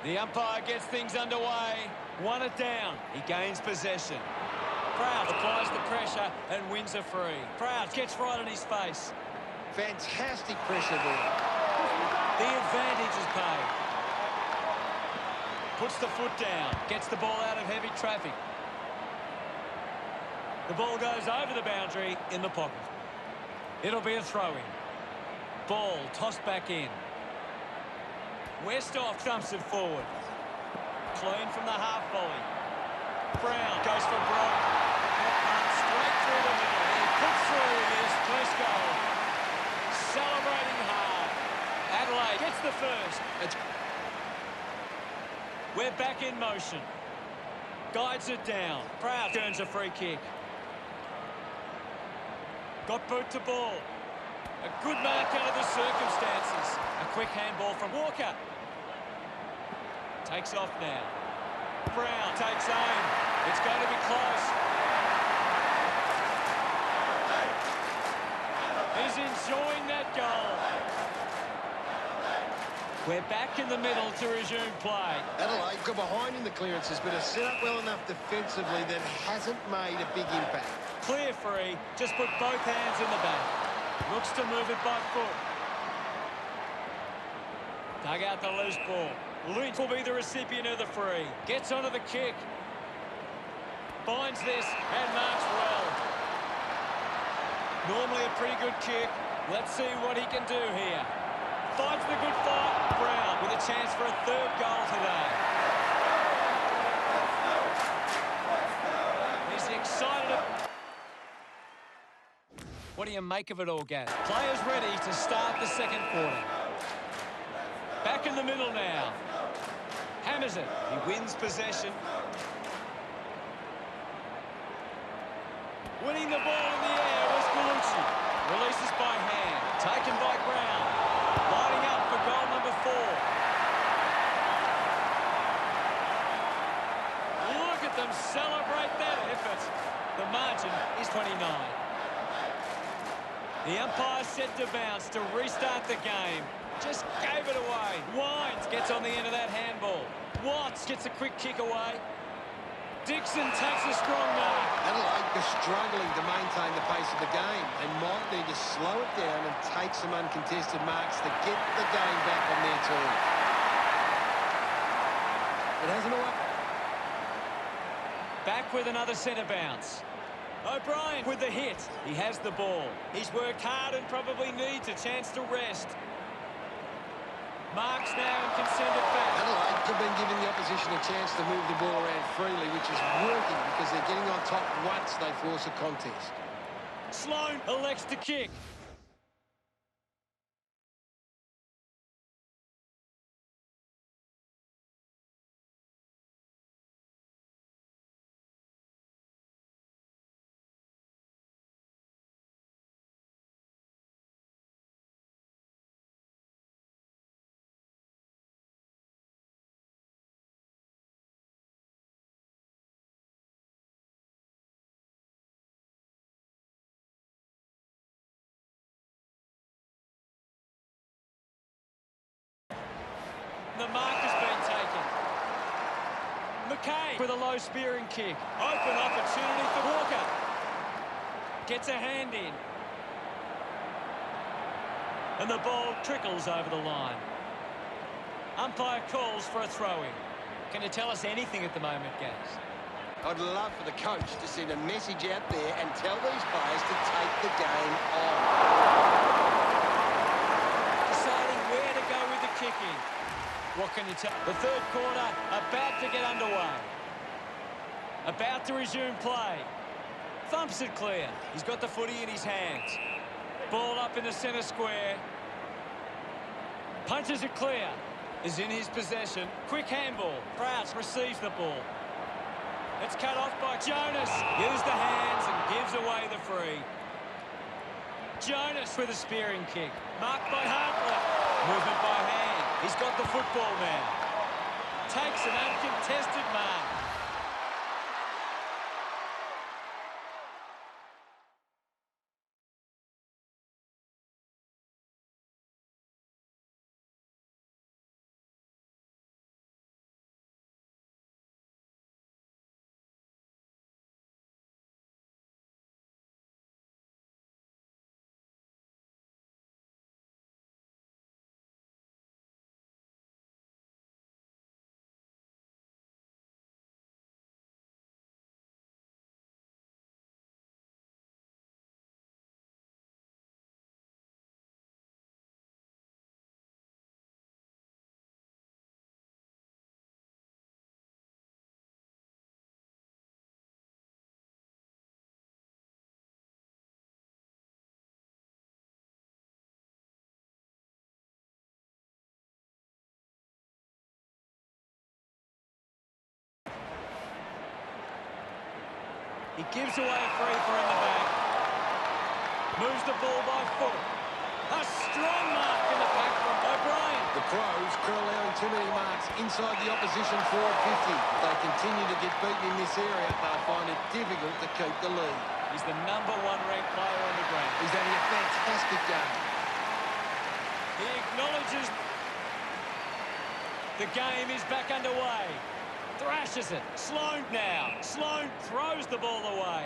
The umpire gets things underway. Won it down. He gains possession. Crouch applies the pressure and wins a free. Crouch gets right in his face. Fantastic pressure there. The advantage is paid. Puts the foot down. Gets the ball out of heavy traffic. The ball goes over the boundary in the pocket. It'll be a throw-in. Ball tossed back in. Westhoff dumps it forward. Clean from the half volley. Brown goes for broke. Straight through the middle. He puts through his first goal. Celebrating hard. Adelaide gets the first. We're back in motion. Guides it down. Proud turns a free kick. Got boot to ball. A good mark under the circumstances. A quick handball from Walker. Takes off now. Brown takes aim. It's going to be close. He's enjoying that goal. We're back in the middle to resume play. Adelaide got behind in the clearances, but has set up well enough defensively that hasn't made a big impact. Clear free. Just put both hands in the back. Looks to move it by foot. Dug out the loose ball. Lynch will be the recipient of the free. Gets onto the kick. Finds this and marks well. Normally a pretty good kick. Let's see what he can do here. Fights the good fight. Brown with a chance for a third goal today. He's excited. What do you make of it all, Gaz? Players ready to start the second quarter. Back in the middle now. Hammers it. He wins possession. Winning the ball in the air was Galucci. Releases by hand. Taken by Brown. Lining up for goal number 4. Look at them celebrate that effort. The margin is 29. The umpire set to bounce to restart the game. Just gave it away. Wines gets on the end of that handball. Watts gets a quick kick away. Dixon takes a strong mark. Adelaide is struggling to maintain the pace of the game. They might need to slow it down and take some uncontested marks to get the game back on their turn. It hasn't worked. Back with another centre bounce. O'Brien with the hit. He has the ball. He's worked hard and probably needs a chance to rest. Marks now and can send it back. Adelaide have been giving the opposition a chance to move the ball around freely, which is working because they're getting on top once they force a contest. Sloan elects to kick. The mark has been taken. McKay with a low spearing kick. Open opportunity for Walker. Gets a hand in. And the ball trickles over the line. Umpire calls for a throw-in. Can you tell us anything at the moment, Gaz? I'd love for the coach to send a message out there and tell these players to take the game on. Deciding where to go with the kicking. What can you tell? The third quarter about to get underway. About to resume play. Thumps it clear. He's got the footy in his hands. Ball up in the centre square. Punches it clear. Is in his possession. Quick handball. Crouch receives the ball. It's cut off by Jonas. Used the hands and gives away the free. Jonas with a spearing kick. Marked by Hartley. Movement by hand. He's got the football now. Takes an uncontested mark. He gives away a free for in the back. Moves the ball by foot. A strong mark in the back from O'Brien. The Crows are allowing too many marks inside the opposition forward 50. If they continue to get beaten in this area, they'll find it difficult to keep the lead. He's the #1 ranked player on the ground. He's having a fantastic game. He acknowledges the game is back underway. Thrashes it. Sloan now. Sloan throws the ball away.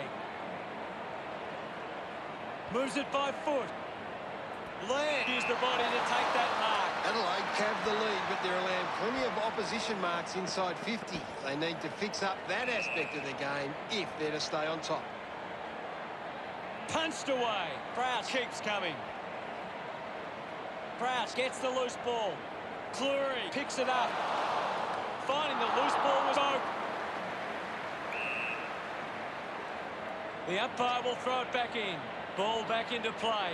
Moves it by foot. Laird used the body to take that mark. Adelaide have the lead, but they're allowing plenty of opposition marks inside 50. They need to fix up that aspect of the game if they're to stay on top. Punched away. Crouch keeps coming. Crouch gets the loose ball. Cleary picks it up. Finding the loose ball was broke. The umpire will throw it back in. Ball back into play.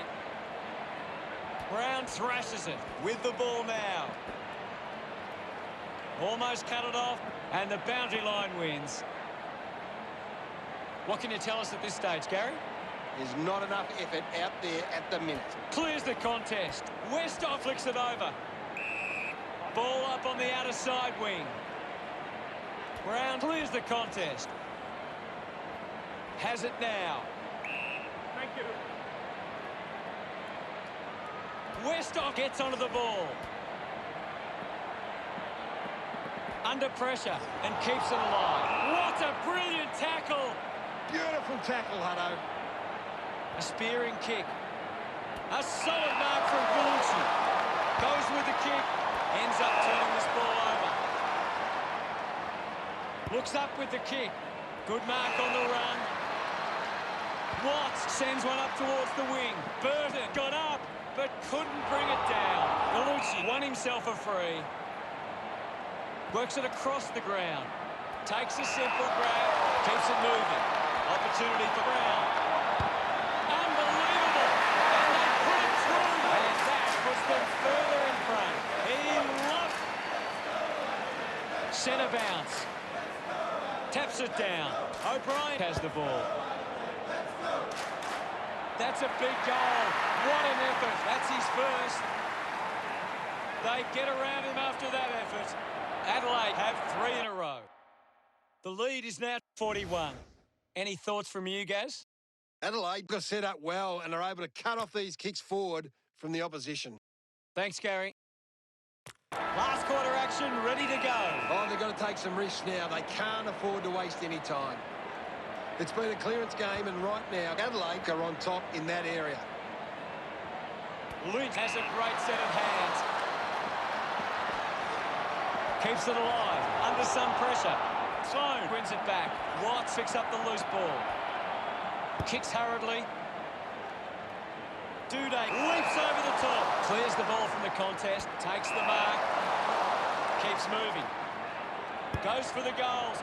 Brown thrashes it with the ball now. Almost cut it off, and the boundary line wins. What can you tell us at this stage, Gary? There's not enough effort out there at the minute. Clears the contest. Westhoff flicks it over. Ball up on the outer side wing. Brown clears the contest. Has it now. Thank you. Westhoff gets onto the ball. Under pressure and keeps it alive. What a brilliant tackle. Beautiful tackle, Hutto. A spearing kick. A solid mark from Gulucci. Goes with the kick. Ends up turning this ball over. Looks up with the kick. Good mark on the run. Watts sends one up towards the wing. Burton got up, but couldn't bring it down. Gulucci won himself a free. Works it across the ground. Takes a simple grab. Keeps it moving. Opportunity for Brown. Unbelievable. And they put it through. And that puts them further in front. He loves centre bounce. Taps it down. O'Brien has the ball. That's a big goal. What an effort. That's his first. They get around him after that effort. Adelaide have 3 in a row. The lead is now 41. Any thoughts from you, Gaz? Adelaide got set up well and are able to cut off these kicks forward from the opposition. Thanks, Gary. Last quarter action, ready to go. Oh, they've got to take some risks now. They can't afford to waste any time. It's been a clearance game, and right now, Adelaide are on top in that area. Lynch has a great set of hands. Keeps it alive, under some pressure. Sloan wins it back. Watts picks up the loose ball. Kicks hurriedly. Duday leaps over the top. Clears the ball from the contest. Takes the mark. Keeps moving. Goes for the goals.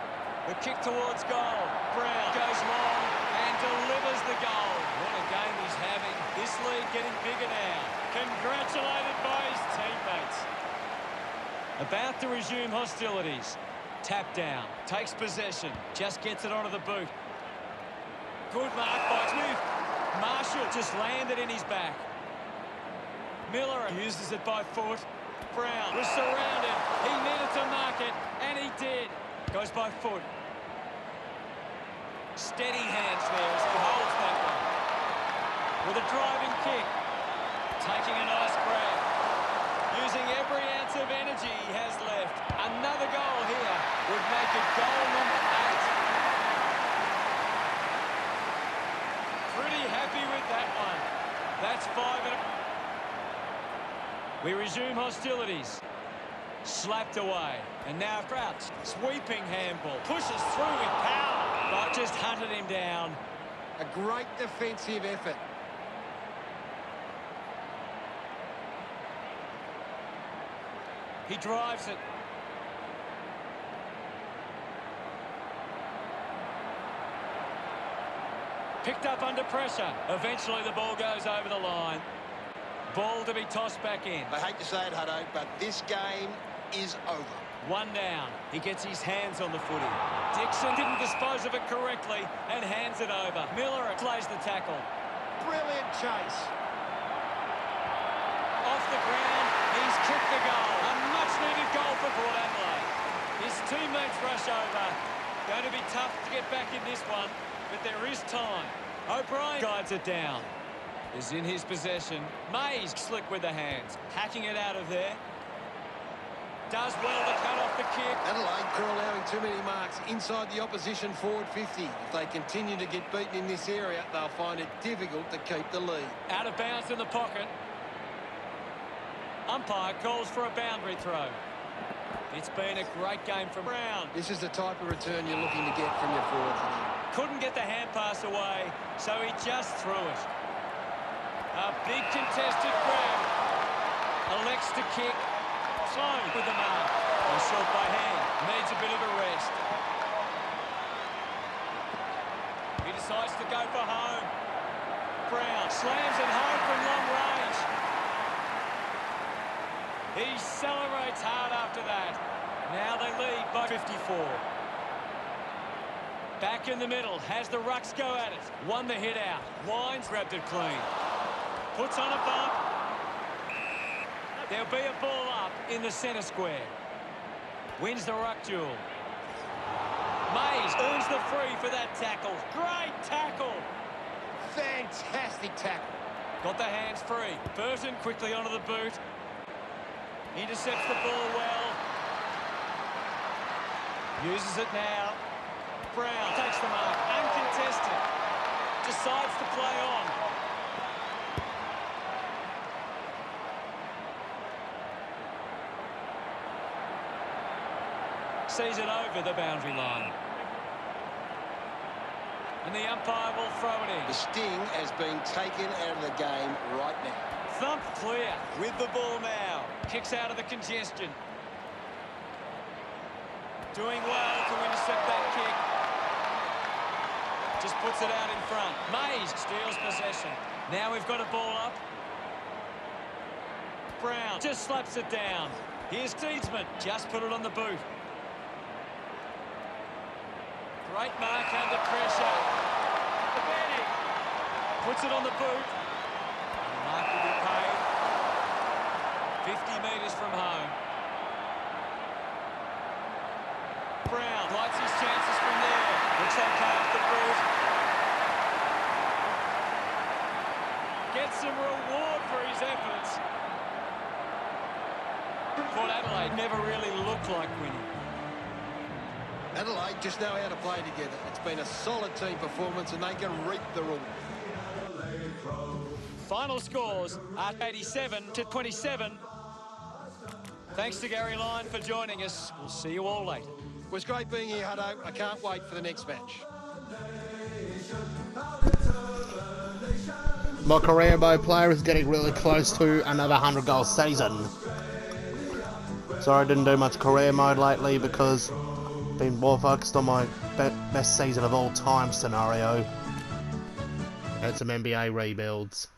The kick towards goal. Brown goes long and delivers the goal. What a game he's having. This lead getting bigger now. Congratulated by his teammates. About to resume hostilities. Tap down. Takes possession. Just gets it onto the boot. Good mark by Smith. Marshall just landed in his back. Miller uses it by foot. Brown was surrounded. He needed to mark it, and he did. Goes by foot. Steady hands there as he holds that one. With a driving kick. Taking a nice grab. Using every ounce of energy he has left. Another goal here would make it goal number 8. Pretty happy with that one. That's 5 in a... We resume hostilities. Slapped away. And now Crouch. Sweeping handball. Pushes through with power. But just hunted him down. A great defensive effort. He drives it. Picked up under pressure. Eventually the ball goes over the line. Ball to be tossed back in. I hate to say it, Hutto, but this game is over. One down. He gets his hands on the footy. Dixon didn't dispose of it correctly and hands it over. Miller plays the tackle. Brilliant chase. Off the ground, he's kicked the goal. A much-needed goal for Port Adelaide. His teammates rush over. Going to be tough to get back in this one, but there is time. O'Brien guides it down. Is in his possession. Mays slick with the hands. Hacking it out of there. Does well to cut off the kick. Adelaide are allowing too many marks inside the opposition forward 50. If they continue to get beaten in this area, they'll find it difficult to keep the lead. Out of bounds in the pocket. Umpire calls for a boundary throw. It's been a great game from Brown. This is the type of return you're looking to get from your forwards. Couldn't get the hand pass away, so he just threw it. A big contested grab. Elects to kick. Sloan with the mark. He's short by hand. Needs a bit of a rest. He decides to go for home. Brown slams it home from long range. He celebrates hard after that. Now they lead by 54. Back in the middle. Has the Rucks go at it. Won the hit out. Wines grabbed it clean. Puts on a bump. There'll be a ball up in the centre square. Wins the ruck duel. Mays earns the free for that tackle. Great tackle. Fantastic tackle. Got the hands free. Burton quickly onto the boot. Intercepts the ball well. Uses it now. Brown takes the mark. Uncontested. Decides to play on. Sees it over the boundary line. And the umpire will throw it in. The sting has been taken out of the game right now. Thump clear with the ball now. Kicks out of the congestion. Doing well to intercept that kick. Just puts it out in front. Mays steals possession. Now we've got a ball up. Brown just slaps it down. Here's Deedsman. Just put it on the boot. Great mark under pressure. Puts it on the boot. The mark will be paid. 50 metres from home. Brown lights his chances from there. Looks okay off the boot. Gets some reward for his efforts. Port Adelaide never really looked like winning. Adelaide just know how to play together. It's been a solid team performance and they can reap the reward. Final scores are 87-27. Thanks to Gary Lyon for joining us. We'll see you all later. It was great being here, Hutto. I can't wait for the next match. My Carambo player is getting really close to another 100-goal season. Sorry I didn't do much career mode lately because I've been more focused on my best season of all time scenario and some NBA rebuilds.